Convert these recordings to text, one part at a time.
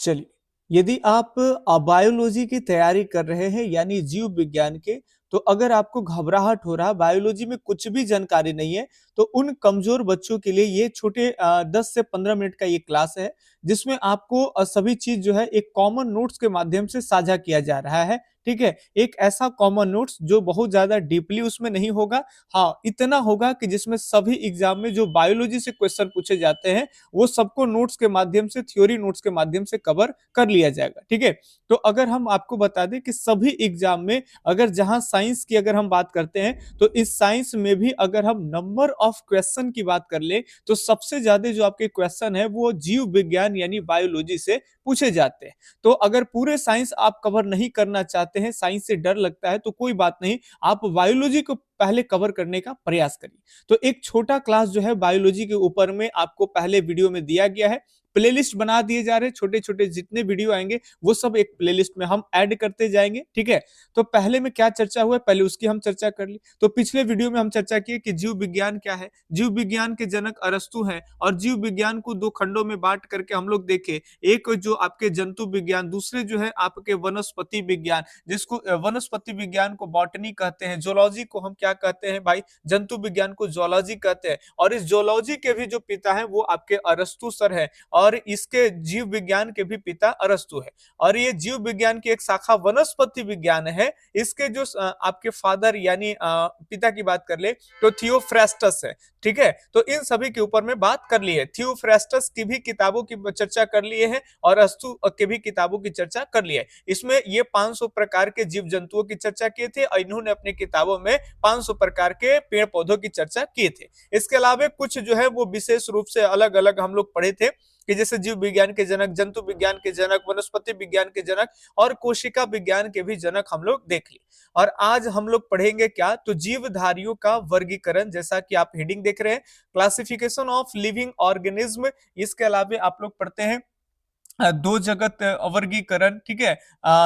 चलिए, यदि आप बायोलॉजी की तैयारी कर रहे हैं यानी जीव विज्ञान के, तो अगर आपको घबराहट हो रहा है, बायोलॉजी में कुछ भी जानकारी नहीं है, तो उन कमजोर बच्चों के लिए ये छोटे 10 से 15 मिनट का ये क्लास है, जिसमें आपको सभी चीज जो है एक कॉमन नोट्स के माध्यम से साझा किया जा रहा है। ठीक है, एक ऐसा कॉमन नोट्स जो बहुत ज्यादा डीपली उसमें नहीं होगा। हाँ, इतना होगा कि जिसमें सभी एग्जाम में जो बायोलॉजी से क्वेश्चन पूछे जाते हैं वो सबको नोट्स के माध्यम से, थ्योरी नोट्स के माध्यम से कवर कर लिया जाएगा। ठीक है, तो अगर हम आपको बता दें कि सभी एग्जाम में अगर जहां साइंस की अगर हम बात करते हैं, तो इस साइंस में भी अगर हम नंबर ऑफ क्वेश्चन की बात कर ले, तो सबसे ज्यादा जो आपके क्वेश्चन है वो जीव विज्ञान यानी बायोलॉजी से पूछे जाते हैं। तो अगर पूरे साइंस आप कवर नहीं करना चाहते हैं, साइंस से डर लगता है, तो कोई बात नहीं, आप बायोलॉजी को पहले कवर करने का प्रयास करिए। तो एक छोटा क्लास जो है बायोलॉजी के ऊपर में आपको पहले वीडियो में दिया गया है, प्लेलिस्ट बना दिए जा रहे हैं, छोटे छोटे जितने वीडियो आएंगे वो सब एक प्लेलिस्ट में हम ऐड करते जाएंगे। ठीक है, तो पहले में क्या चर्चा हुआ, पहले उसकी हम चर्चा कर ली। तो पिछले वीडियो में हम चर्चा किए कि जीव विज्ञान क्या है, जीव विज्ञान के जनक अरस्तु हैं, और जीव विज्ञान को दो खंडों में बांट करके हम लोग देखे, एक जो आपके जंतु विज्ञान, दूसरे जो है आपके वनस्पति विज्ञान, जिसको वनस्पति विज्ञान को बॉटनी कहते हैं, जोलॉजी को हम क्या कहते हैं भाई, जंतु विज्ञान को जोलॉजी कहते हैं। और इस जोलॉजी के भी जो पिता है वो आपके अरस्तु सर है, और इसके जीव विज्ञान के भी पिता अरस्तु है। और ये जीव विज्ञान की एक शाखा वनस्पति विज्ञान है, इसके जो आपके फादर यानी पिता की बात कर ले तो थियोफ्रास्टस है। ठीक है, तो इन सभी के ऊपर में बात कर ली है, थियोफ्रास्टस की भी किताबों की चर्चा कर लिए हैं और अरस्तु के भी किताबों की चर्चा कर ली है। इसमें ये 500 प्रकार के जीव जंतुओं की चर्चा किए थे, और इन्होंने अपनी किताबों में 500 प्रकार के पेड़ पौधों की चर्चा किए थे। इसके अलावा कुछ जो है वो विशेष रूप से अलग अलग हम लोग पढ़े थे, कि जैसे जीव विज्ञान के जनक, जंतु विज्ञान के जनक, वनस्पति विज्ञान के जनक और कोशिका विज्ञान के भी जनक हम लोग देख लिए। और आज हम लोग पढ़ेंगे क्या, तो जीवधारियों का वर्गीकरण, जैसा कि आप हेडिंग देख रहे हैं, क्लासिफिकेशन ऑफ लिविंग ऑर्गेनिज्म। इसके अलावा आप लोग पढ़ते हैं दो जगत वर्गीकरण, ठीक है,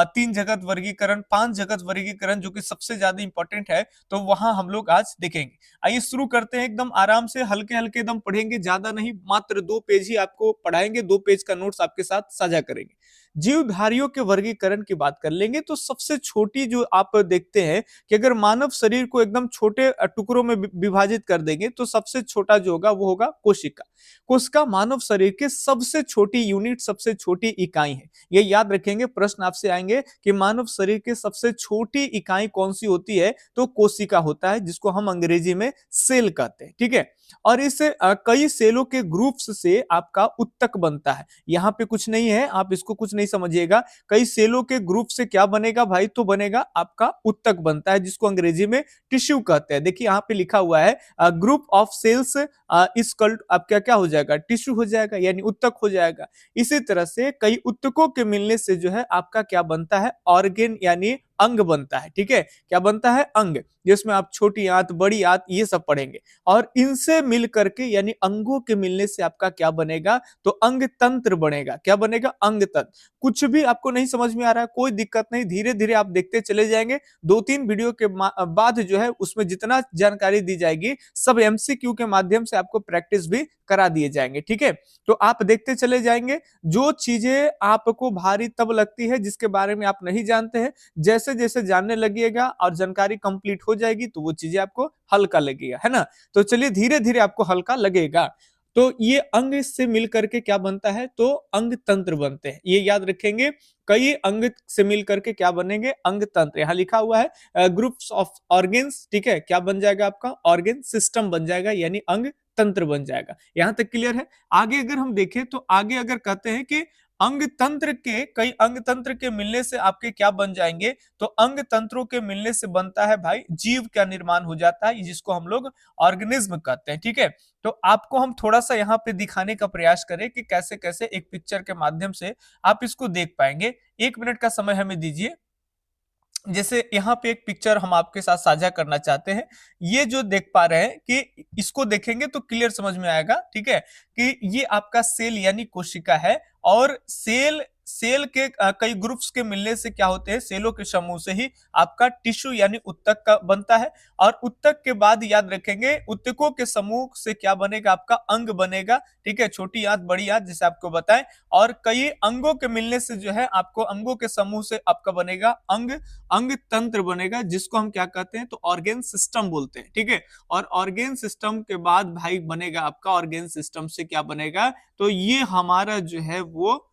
तीन जगत वर्गीकरण, पांच जगत वर्गीकरण, जो कि सबसे ज्यादा इंपॉर्टेंट है, तो वहां हम लोग आज देखेंगे। आइए शुरू करते हैं, एकदम आराम से हल्के हल्के एकदम पढ़ेंगे, ज्यादा नहीं, मात्र 2 पेज ही आपको पढ़ाएंगे, 2 पेज का नोट्स आपके साथ साझा करेंगे। जीवधारियों के वर्गीकरण की बात कर लेंगे, तो सबसे छोटी जो आप देखते हैं कि अगर मानव शरीर को एकदम छोटे टुकड़ों में विभाजित कर देंगे, तो सबसे छोटा जो होगा वो होगा कोशिका। कोशिका मानव शरीर के सबसे छोटी यूनिट, सबसे छोटी इकाई है। ये याद रखेंगे, प्रश्न आपसे आएंगे कि मानव शरीर की सबसे छोटी इकाई कौन सी होती है, तो कोशिका होता है, जिसको हम अंग्रेजी में सेल कहते हैं। ठीक है, और इस कई सेलों के ग्रुप्स से आपका उत्तक बनता है। यहाँ पे कुछ नहीं है, आप इसको कुछ नहीं समझिएगा, कई सेलों के ग्रुप से क्या बनेगा भाई, तो बनेगा आपका उत्तक बनता है, जिसको अंग्रेजी में टिश्यू कहते हैं। देखिए यहाँ पे लिखा हुआ है ग्रुप ऑफ सेल्स इस कल्ट, आपका क्या हो जाएगा, टिश्यू हो जाएगा, यानी उत्तक हो जाएगा। इसी तरह से कई उत्तकों के मिलने से जो है आपका क्या बनता है, ऑर्गेन यानी अंग बनता है। ठीक है, क्या बनता है, अंग, जिसमें आप छोटी आंत, बड़ी आंत, ये सब पढ़ेंगे। और इनसे मिल करके यानी अंगों के मिलने से आपका क्या बनेगा, तो अंग तंत्र बनेगा। क्या बनेगा, अंग तंत्र। कुछ भी आपको नहीं समझ में आ रहा है, कोई दिक्कत नहीं, धीरे धीरे आप देखते चले जाएंगे। 2-3 वीडियो के बाद जो है उसमें जितना जानकारी दी जाएगी सब एमसीक्यू के माध्यम से आपको प्रैक्टिस भी करा दिए जाएंगे। ठीक है, तो आप देखते चले जाएंगे। जो चीजें आपको भारी तब लगती है जिसके बारे में आप नहीं जानते हैं, जैसे जैसे जानने लगिएगा और जानकारी कंप्लीट हो जाएगी तो वो चीजें आपको हल्का लगेगा, है ना। तो चलिए धीरे धीरे आपको हल्का लगेगा। तो ये अंग से मिल करके क्या बनता है, तो अंग तंत्र बनते हैं, ये याद रखेंगे। कई अंग से मिल करके क्या बनेंगे, अंग तंत्र। यहाँ लिखा हुआ है ग्रुप्स ऑफ ऑर्गेन्स। ठीक है, क्या बन जाएगा आपका, ऑर्गेन सिस्टम बन जाएगा, यानी अंग तंत्र बन जाएगा। यहां तक क्लियर है। आगे अगर हम देखें तो आगे अगर कहते हैं कि अंग तंत्र के, कई अंग तंत्र के मिलने से आपके क्या बन जाएंगे, तो अंग तंत्रों के मिलने से बनता है भाई जीव का निर्माण हो जाता है, जिसको हम लोग ऑर्गेनिज्म कहते हैं। ठीक है, तो आपको हम थोड़ा सा यहाँ पे दिखाने का प्रयास करें कि कैसे कैसे एक पिक्चर के माध्यम से आप इसको देख पाएंगे। 1 मिनट का समय हमें दीजिए। जैसे यहाँ पे एक पिक्चर हम आपके साथ साझा करना चाहते हैं, ये जो देख पा रहे हैं कि इसको देखेंगे तो क्लियर समझ में आएगा। ठीक है, कि ये आपका सेल यानी कोशिका है, और सेल सेल के कई ग्रुप्स के मिलने से क्या होते हैं, सेलों के समूह से ही आपका टिश्यू यानी उत्तक का बनता है। और उत्तक के बाद याद रखेंगे उत्तकों के समूह से क्या बनेगा, आपका अंग बनेगा। ठीक है, छोटी आंत बड़ी आंत जिसे आपको बताएं। और कई अंगों के मिलने से जो है आपको अंगों के समूह से आपका बनेगा अंग, अंग तंत्र बनेगा, जिसको हम क्या कहते हैं, तो ऑर्गेन सिस्टम बोलते हैं। ठीक है, और ऑर्गेन सिस्टम के बाद भाई बनेगा आपका, ऑर्गेन सिस्टम से क्या बनेगा, तो ये हमारा जो है वो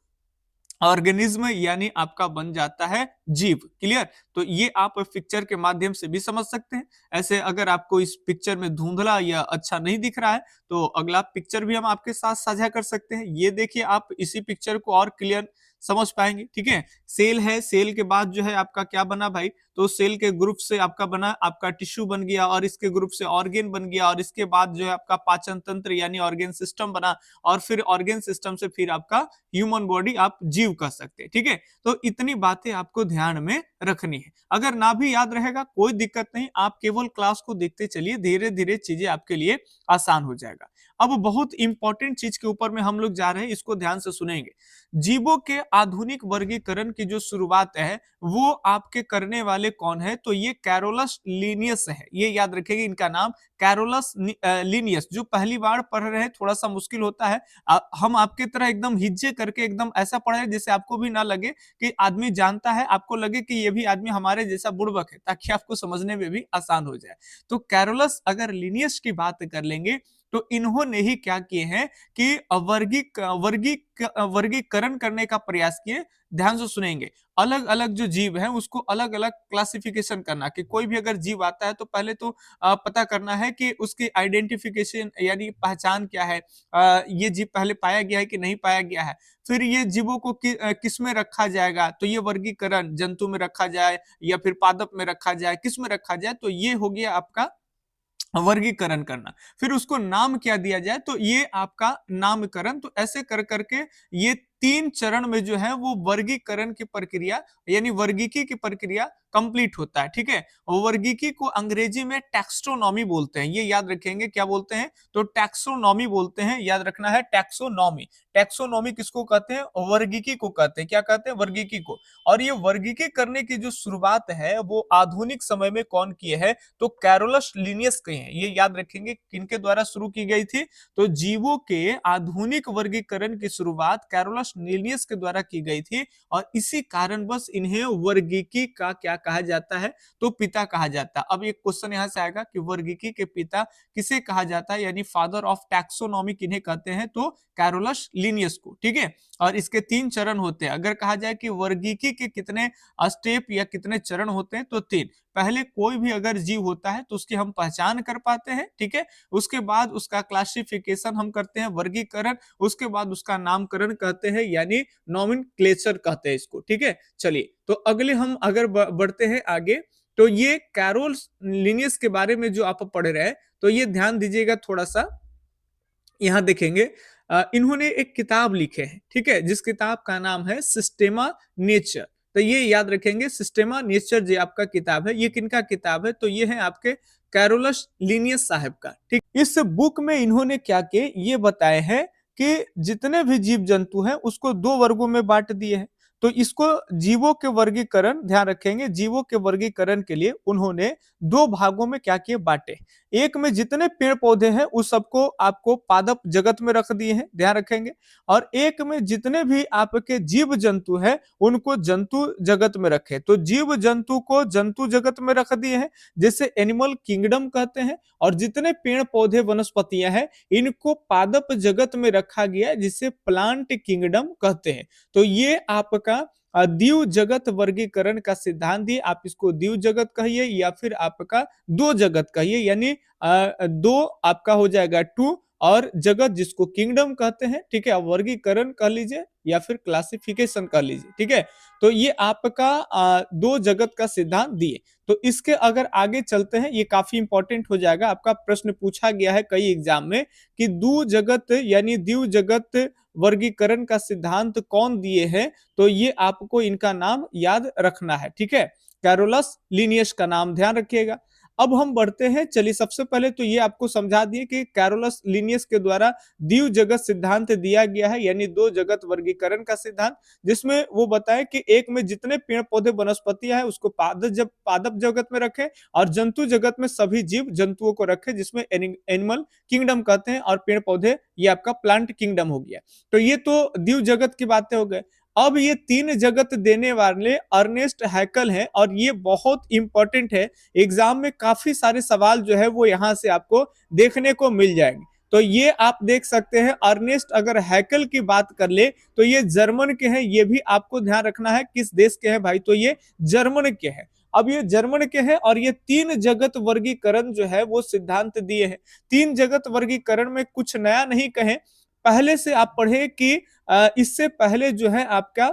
ऑर्गेनिज्म यानी आपका बन जाता है जीव। क्लियर, तो ये आप पिक्चर के माध्यम से भी समझ सकते हैं। ऐसे अगर आपको इस पिक्चर में धुंधला या अच्छा नहीं दिख रहा है तो अगला पिक्चर भी हम आपके साथ साझा कर सकते हैं। ये देखिए, आप इसी पिक्चर को और क्लियर समझ पाएंगे। ठीक है, सेल है, सेल के बाद जो है आपका क्या बना भाई, तो सेल के ग्रुप से आपका बना आपका टिश्यू बन गया, और इसके ग्रुप से ऑर्गेन बन गया, और इसके बाद जो है आपका पाचन तंत्र यानी ऑर्गेन सिस्टम बना, और फिर ऑर्गेन सिस्टम से फिर आपका ह्यूमन बॉडी, आप जीव कह सकते हैं। ठीक है, तो इतनी बातें आपको ध्यान में रखनी है। अगर ना भी याद रहेगा कोई दिक्कत नहीं, आप केवल क्लास को देखते चलिए, धीरे धीरे चीजें आपके लिए आसान हो जाएगा। अब बहुत इंपॉर्टेंट चीज के ऊपर में हम लोग जा रहे हैं, इसको ध्यान से सुनेंगे। जीवों के आधुनिक वर्गीकरण की जो शुरुआत है वो आपके करने वाले कौन है, तो ये कैरोलस लिनियस है। ये याद रखेंगे इनका नाम, कैरोलस लिनियस। जो पहली बार पढ़ रहे हैं थोड़ा सा मुश्किल होता है, हम आपके तरह एकदम हिज्जे करके एकदम ऐसा पढ़े हैं जिससे आपको भी ना लगे कि आदमी जानता है, आपको लगे कि ये भी आदमी हमारे जैसा बुड़बक है, ताकि आपको समझने में भी आसान हो जाए। तो कैरोलस अगर लिनियस की बात कर लेंगे तो इन्होंने ही क्या किए हैं कि वर्गीकरण करने का प्रयास किए। ध्यान से सुनेंगे, अलग अलग जो जीव है उसको अलग अलग क्लासिफिकेशन करना, कि कोई भी अगर जीव आता है तो पहले तो पता करना है कि उसकी आइडेंटिफिकेशन यानी पहचान क्या है, ये जीव पहले पाया गया है कि नहीं पाया गया है, फिर ये जीवों को किस में रखा जाएगा, तो ये वर्गीकरण जंतु में रखा जाए या फिर पादप में रखा जाए, किस में रखा जाए, तो ये हो गया आपका वर्गीकरण करना। फिर उसको नाम क्या दिया जाए, तो ये आपका नामकरण। तो ऐसे कर करके ये 3 चरण में जो है वो वर्गीकरण की प्रक्रिया यानी वर्गीकी की प्रक्रिया कंप्लीट होता है। ठीक है, वर्गीकी को अंग्रेजी में टैक्सोनॉमी बोलते हैं। ये याद रखेंगे, क्या बोलते हैं, तो टैक्सोनॉमी बोलते हैं, याद रखना है टैक्सोनॉमी। टैक्सोनॉमी किसको कहते हैं, वर्गीकी को कहते हैं। क्या कहते हैं, वर्गीकी को। और ये वर्गीकी करने की जो शुरुआत है वो आधुनिक समय में कौन किए है, तो कैरोलस लिनियस के हैं। ये याद रखेंगे किनके द्वारा शुरू की गई थी, तो जीवों के आधुनिक वर्गीकरण की शुरुआत कैरोलस लिनियस के द्वारा की गई थी। और इसी कारणवश इन्हें वर्गीकी का क्या कहा जाता है, तो पिता कहा जाता है। अब एक क्वेश्चन यहां से आएगा कि वर्गीकी के पिता किसे कहा जाता है, यानी फादर ऑफ टैक्सोनॉमी किन्हें कहते हैं, तो कैरोलस लिनियस को। ठीक है, और इसके 3 चरण होते हैं। अगर कहा जाए कि वर्गीकी के कितने स्टेप या कितने चरण होते हैं, तो 3। पहले कोई भी अगर जीव होता है तो उसकी हम पहचान कर पाते हैं। ठीक है, उसके बाद उसका क्लासिफिकेशन हम करते हैं, वर्गीकरण, उसके बाद उसका नामकरण कहते हैं यानी नॉमेनक्लेचर कहते हैं इसको। ठीक है, चलिए तो अगले हम अगर बढ़ते हैं आगे, तो ये कैरोल लिनियस के बारे में जो आप पढ़ रहे हैं, तो ये ध्यान दीजिएगा थोड़ा सा। यहां देखेंगे इन्होंने एक किताब लिखे हैं। ठीक है, जिस किताब का नाम है सिस्टेमा नेचर। तो ये याद रखेंगे, सिस्टेमा नेचर जो आपका किताब है, ये किनका किताब है, तो ये है आपके कैरोलस लिनियस साहब का। ठीक, इस बुक में इन्होंने क्या किए ये बताए हैं कि जितने भी जीव जंतु हैं उसको 2 वर्गों में बांट दिए हैं। तो इसको जीवों के वर्गीकरण, ध्यान रखेंगे, जीवों के वर्गीकरण के लिए उन्होंने 2 भागों में क्या किए, बांटे। एक में जितने पेड़ पौधे हैं उस सबको आपको पादप जगत में रख दिए हैं, ध्यान रखेंगे। और एक में जितने भी आपके जीव जंतु हैं उनको जंतु जगत में रखे। तो जीव जंतु को जंतु जगत में रख दिए हैं, जिसे एनिमल किंगडम कहते हैं। और जितने पेड़ पौधे वनस्पतियां हैं इनको पादप जगत में रखा गया, जिसे प्लांट किंगडम कहते हैं। तो ये आपका द्विव जगत वर्गीकरण का सिद्धांत दिए। आप इसको द्विव जगत कहिए या फिर आपका 2 जगत कहिए, यानी 2 आपका हो जाएगा 2, और जगत जिसको किंगडम कहते हैं। ठीक है, वर्गीकरण कह लीजिए या फिर क्लासिफिकेशन कर लीजिए। ठीक है, तो ये आपका 2 जगत का सिद्धांत दिए। तो इसके अगर आगे चलते हैं, ये काफी इंपॉर्टेंट हो जाएगा, आपका प्रश्न पूछा गया है कई एग्जाम में कि 2 जगत यानी द्विव जगत वर्गीकरण का सिद्धांत कौन दिए हैं, तो ये आपको इनका नाम याद रखना है। ठीक है, कैरोलस लिनियस का नाम ध्यान रखिएगा। अब हम बढ़ते हैं, चलिए सबसे पहले तो ये आपको समझा दिए कि कैरोलस लिनियस के द्वारा द्वि जगत सिद्धांत दिया गया है, यानी दो जगत वर्गीकरण का सिद्धांत, जिसमें वो बताए कि एक में जितने पेड़ पौधे वनस्पतियां हैं उसको पादप जगत में रखें, और जंतु जगत में सभी जीव जंतुओं को रखें, जिसमें एनिमल किंगडम कहते हैं, और पेड़ पौधे ये आपका प्लांट किंगडम हो गया। तो ये तो द्वि जगत की बातें हो गए। अब ये तीन जगत देने वाले अर्नेस्ट हैकल हैं, और ये बहुत इंपॉर्टेंट है, एग्जाम में काफी सारे सवाल जो है वो यहां से आपको देखने को मिल जाएंगे। तो ये आप देख सकते हैं, अर्नेस्ट अगर हैकल की बात कर ले तो ये जर्मन के हैं, ये भी आपको ध्यान रखना है किस देश के हैं भाई, तो ये जर्मन के हैं। अब ये जर्मन के हैं, और ये तीन जगत वर्गीकरण जो है वो सिद्धांत दिए हैं। तीन जगत वर्गीकरण में कुछ नया नहीं कहें, पहले से आप पढ़े कि इससे पहले जो है आपका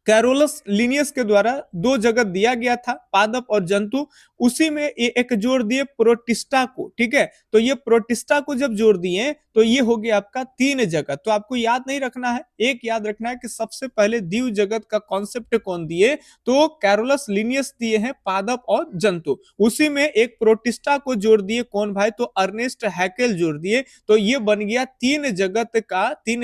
कैरोलस लिनियस के द्वारा दो जगत दिया गया था, पादप और जंतु, उसी में एक जोड़ दिए प्रोटिस्टा को, ठीक है। तो ये प्रोटिस्टा को जब जोड़ दिए तो ये हो गया आपका तीन जगत। तो आपको याद नहीं रखना है, एक याद रखना है कि सबसे पहले द्वि जगत का कॉन्सेप्ट कौन दिए, तो कैरोलस लिनियस दिए हैं, पादप और जंतु। उसी में एक प्रोटिस्टा को जोड़ दिए कौन भाई, तो अर्नेस्ट हैकेल जोड़ दिए। तो ये बन गया तीन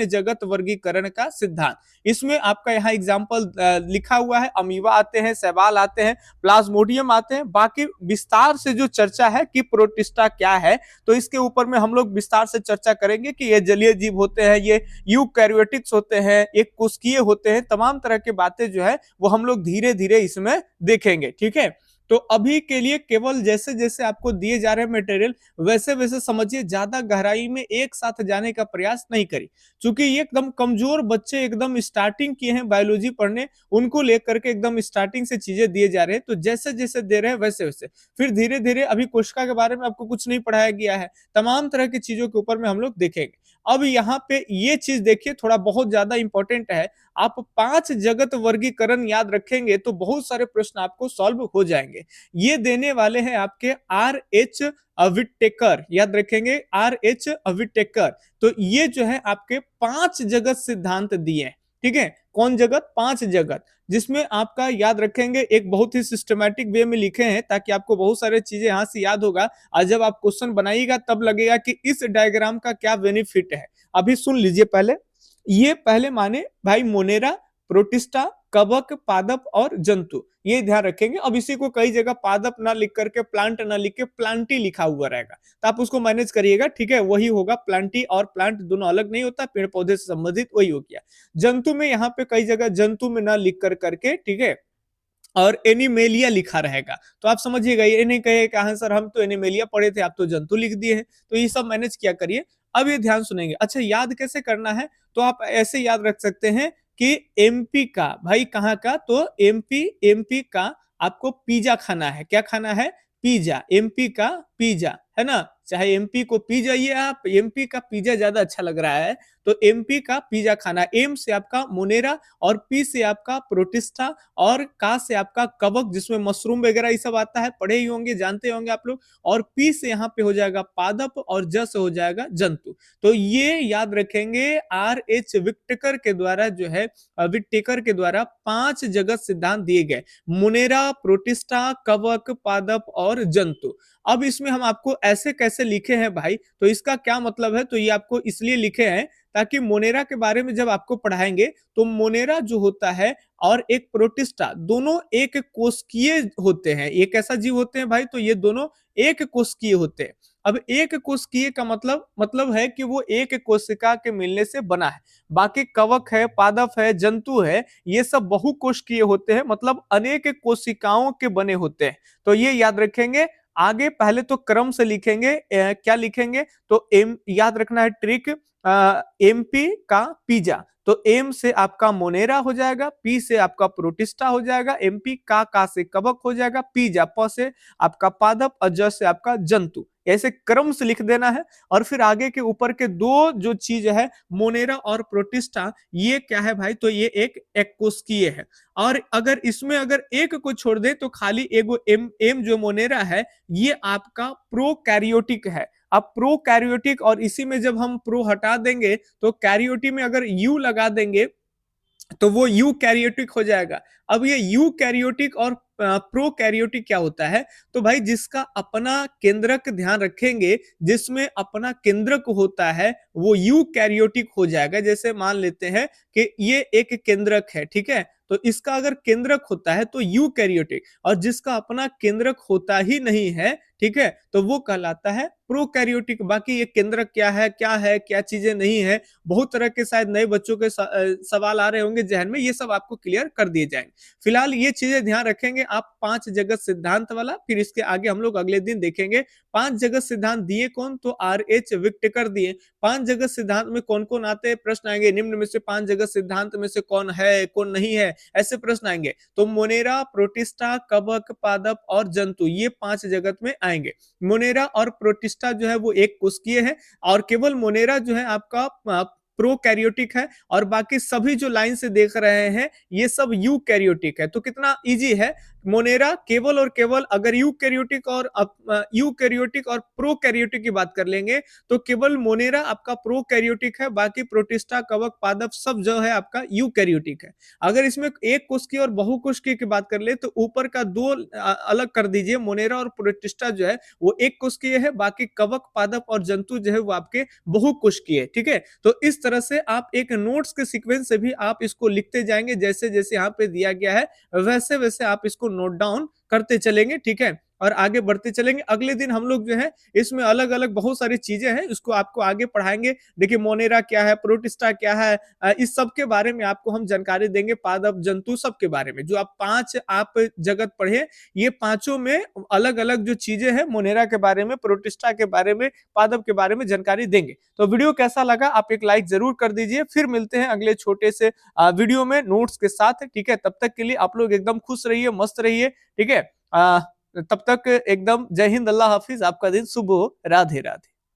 जगत वर्गीकरण का सिद्धांत। इसमें आपका यहाँ एग्जाम्पल लिखा हुआ है, अमीबा आते हैं, शैवाल आते हैं, प्लाज्मोडियम आते हैं। बाकी विस्तार से जो चर्चा है कि प्रोटिस्टा क्या है, तो इसके ऊपर में हम लोग विस्तार से चर्चा करेंगे कि ये जलीय जीव होते हैं, ये यूकैरियोटिक्स होते हैं, एक कोशिकीय होते हैं, तमाम तरह की बातें जो है वो हम लोग धीरे धीरे इसमें देखेंगे, ठीक है। तो अभी के लिए केवल जैसे जैसे आपको दिए जा रहे हैं मटेरियल वैसे वैसे समझिए, ज्यादा गहराई में एक साथ जाने का प्रयास नहीं करिए, क्योंकि ये एकदम कमजोर बच्चे एकदम स्टार्टिंग किए हैं बायोलॉजी पढ़ने, उनको लेकर के एकदम स्टार्टिंग से चीजें दिए जा रहे हैं। तो जैसे जैसे दे रहे हैं वैसे वैसे फिर धीरे धीरे, अभी कोशिका के बारे में आपको कुछ नहीं पढ़ाया गया है, तमाम तरह की चीजों के ऊपर में हम लोग देखेंगे। अब यहाँ पे ये चीज देखिए, थोड़ा बहुत ज्यादा इंपॉर्टेंट है, आप पांच जगत वर्गीकरण याद रखेंगे तो बहुत सारे प्रश्न आपको सॉल्व हो जाएंगे। ये देने वाले हैं आपके आर एच विटेकर, याद रखेंगे आर एच विटेकर। तो ये जो है आपके पांच जगत सिद्धांत दिए, ठीक है। कौन जगत, पांच जगत, जिसमें आपका याद रखेंगे एक बहुत ही सिस्टमैटिक वे में लिखे हैं, ताकि आपको बहुत सारे चीजें यहां से याद होगा, और जब आप क्वेश्चन बनाइएगा तब लगेगा कि इस डायग्राम का क्या बेनिफिट है। अभी सुन लीजिए पहले, ये पहले माने भाई मोनेरा, प्रोटिस्टा, कवक, पादप और जंतु, ये ध्यान रखेंगे। अब इसी को कई जगह पादप ना लिख करके प्लांट ना लिख के प्लांटी लिखा हुआ रहेगा, तो आप उसको मैनेज करिएगा, ठीक है। वही होगा, प्लांटी और प्लांट दोनों अलग नहीं होता, पेड़ पौधे से संबंधित वही हो गया। जंतु में यहाँ पे कई जगह जंतु में ना लिख कर करके, ठीक है, और एनिमेलिया लिखा रहेगा। तो आप समझिएगा, ये नहीं कहे कि हाँ सर हम तो एनिमेलिया पढ़े थे, आप तो जंतु लिख दिए हैं। तो ये सब मैनेज किया करिए। अब ये ध्यान सुनेंगे, अच्छा याद कैसे करना है, तो आप ऐसे याद रख सकते हैं कि एमपी का, भाई कहाँ का, तो एमपी का आपको पिज्जा खाना है। क्या खाना है, पिज्जा, एमपी का पिज्जा, है ना। चाहे एमपी को पी जाइए आप, एमपी का पिज्जा ज्यादा अच्छा लग रहा है, तो एमपी का पिज्जा खाना। एम से आपका मोनेरा, और पी से आपका प्रोटिस्टा, और का से आपका कवक, जिसमें मशरूम वगैरह ये सब आता है, पढ़े ही होंगे, जानते होंगे आप लोग। और पी से यहाँ पे हो जाएगा पादप, और ज से हो जाएगा जंतु। तो ये याद रखेंगे, आर एच विटेकर के द्वारा जो है, विटेकर के द्वारा पांच जगत सिद्धांत दिए गए, मोनेरा, प्रोटिस्टा, कवक, पादप और जंतु। अब इसमें हम आपको ऐसे कैसे लिखे हैं भाई, तो इसका क्या मतलब है, तो ये आपको इसलिए लिखे हैं ताकि मोनेरा के बारे में जब आपको पढ़ाएंगे तो मोनेरा जो होता है और एक प्रोटिस्टा दोनों एक कोशिकीय होते हैं। एक ऐसा जीव होते हैं भाई, तो ये दोनों एक कोशिकीय होते हैं। अब एक कोशिकीय का मतलब है कि वो एक कोशिका के मिलने से बना है। बाकी कवक है, पादप है, जंतु है, ये सब बहुकोशिकीय होते हैं, मतलब अनेक कोशिकाओं के बने होते हैं। तो ये याद रखेंगे। आगे पहले तो क्रम से लिखेंगे, क्या लिखेंगे, तो एम याद रखना है ट्रिक, एमपी का पिज्जा। तो एम से आपका मोनेरा हो जाएगा, पी से आपका प्रोटिस्टा हो जाएगा, एमपी का से कवक हो जाएगा, पिज्जा, प से आपका पादप, और ज से आपका जंतु। ऐसे क्रम से लिख देना है। और फिर आगे के ऊपर के दो जो चीज है, मोनेरा और प्रोटिस्टा, ये क्या है भाई, तो ये एक कोशिकीय है। और अगर इसमें अगर एक को छोड़ दे तो खाली एगो एम जो मोनेरा है, ये आपका प्रोकैरियोटिक है। अब प्रोकैरियोटिक, और इसी में जब हम प्रो हटा देंगे तो कैरियोटिक में अगर यू लगा देंगे तो वो यूकैरियोटिक हो जाएगा। अब ये यूकैरियोटिक और प्रोकैरियोटिक क्या होता है? तो भाई जिसका अपना केंद्रक ध्यान रखेंगे, जिसमें अपना केंद्रक होता है, वो यूकैरियोटिक हो जाएगा। जैसे मान लेते हैं कि ये एक केंद्रक है, ठीक है? तो इसका अगर केंद्रक होता है तो यूकैरियोटिक, और जिसका अपना केंद्रक होता ही नहीं है, ठीक है, तो वो कहलाता है प्रोकैरियोटिक। बाकी ये केंद्रक क्या है, क्या चीजें नहीं है, बहुत तरह के शायद नए बच्चों के सवाल आ रहे होंगे जहन में, ये सब आपको क्लियर कर दिए जाएंगे। फिलहाल ये चीजें ध्यान रखेंगे आप, 5 जगत सिद्धांत वाला, फिर इसके आगे हम लोग अगले दिन देखेंगे। 5 जगत सिद्धांत दिए कौन? तो RH विक्टेकर दिए। 5 जगत सिद्धांत में कौन कौन आते हैं? प्रश्न आएंगे, निम्न में से 5 जगत सिद्धांत में से कौन है, कौन नहीं है, ऐसे प्रश्न आएंगे। तो मोनेरा, प्रोटिस्टा, कवक, पादप और जंतु, ये 5 जगत में आएंगे। मोनेरा और प्रोटिस्टा जो है वो एक कोशिकीय है, और केवल मोनेरा जो है आपका प्रोकैरियोटिक है, और बाकी सभी जो लाइन से देख रहे हैं ये सब यूकैरियोटिक है। तो कितना इजी है, मोनेरा केवल और केवल, अगर यूकैरियोटिक और प्रोकैरियोटिक की बात कर लेंगे तो केवल मोनेरा आपका प्रोकैरियोटिक है, बाकी प्रोटिस्टा, कवक, पादप सब जो है आपका यूकैरियोटिक है। अगर इसमें एक कोशिकीय और बहुकोशिकीय की बात कर ले तो ऊपर का दो अलग कर दीजिए, मोनेरा और प्रोटिस्टा जो है वो एक कोशिकीय है, बाकी कवक, पादप और जंतु जो है वो आपके बहुकोशिकीय है, ठीक है? तो इस तरह से आप एक नोट्स के सीक्वेंस से भी आप इसको लिखते जाएंगे, जैसे जैसे यहाँ पे दिया गया है वैसे वैसे आप इसको नोट डाउन करते चलेंगे, ठीक है? और आगे बढ़ते चलेंगे। अगले दिन हम लोग जो है इसमें अलग अलग बहुत सारी चीजें हैं, इसको आपको आगे पढ़ाएंगे। देखिए मोनेरा क्या है, प्रोटिस्टा क्या है, इस सब के बारे में आपको हम जानकारी देंगे, पादप, जंतु सब के बारे में। जो आप 5 आप जगत पढ़े, ये पांचों में अलग अलग जो चीजें हैं, मोनेरा के बारे में, प्रोटिस्टा के बारे में, पादप के बारे में जानकारी देंगे। तो वीडियो कैसा लगा आप एक लाइक जरूर कर दीजिए। फिर मिलते हैं अगले छोटे से वीडियो में नोट्स के साथ, ठीक है? तब तक के लिए आप लोग एकदम खुश रहिए, मस्त रहिए, ठीक है? तब तक एकदम जय हिंद, अल्लाह हाफिज, आपका दिन शुभ हो, राधे राधे।